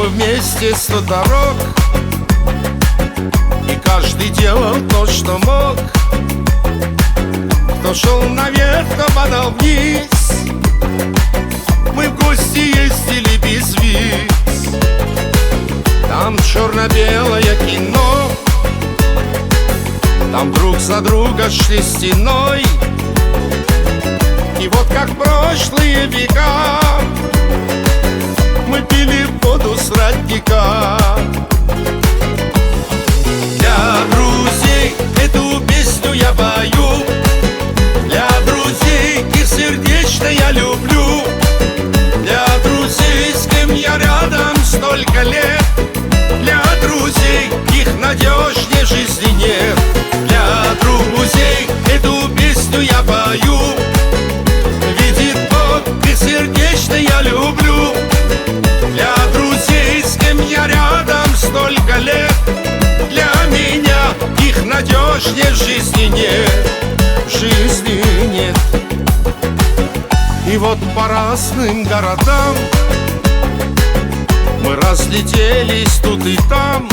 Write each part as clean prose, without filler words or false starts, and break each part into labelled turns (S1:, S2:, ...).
S1: мы вместе 100 дорог, и каждый делал то, что мог. Кто шел наверх, кто падал вниз. Мы в гости ездили без виз. Там черно-белое кино, там друг за друга шли стеной. И вот как прошлые века мы пили воду с родника. Для друзей эту песню я пою, для друзей их сердечно я люблю, для друзей, с кем я рядом столько лет, для друзей их надежнее жизни нет. Для друзей эту песню я пою, видит Бог, их сердечно я люблю, для друзей, с кем я рядом столько лет, для меня их надежнее жизни нет, жизни нет. И вот по разным городам мы разлетелись тут и там,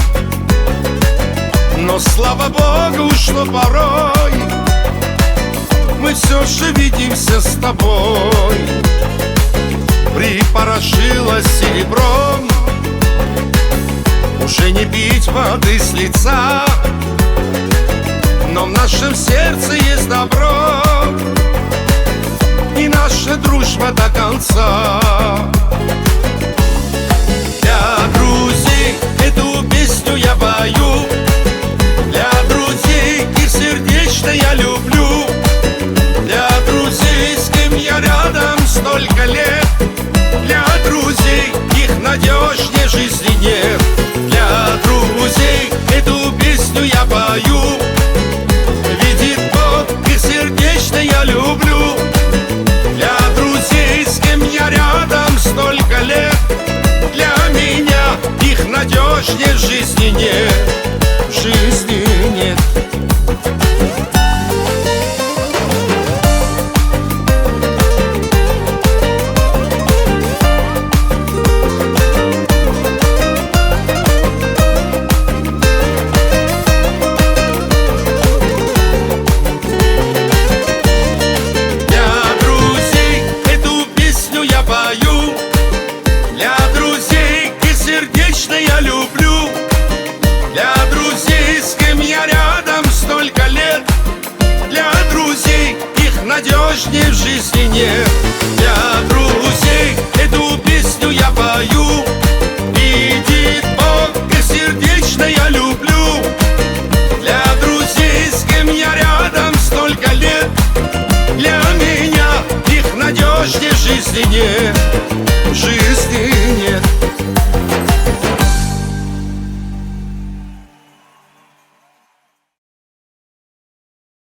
S1: но слава Богу, что порой мы все же видимся с тобой. Припорошилось серебром, уже не пить воды с лица, но в нашем сердце есть добро, и наша дружба до конца. Для друзей эту песню я пою, для друзей их сердечно я люблю, для друзей, с кем я рядом столько лет, для друзей их надежнее жизни нет. Для друзей эту песню я пою, видит Бог, их сердечно я люблю, для друзей, с кем я рядом столько лет, для меня их надежнее жизни нет, жизни нет. Я люблю, для друзей, с кем я рядом столько лет, для друзей их надежнее в жизни нет. Для друзей эту песню я пою, видит Бог, их сердечно я люблю, для друзей, с кем я рядом столько лет, для меня их надежнее в жизни нет.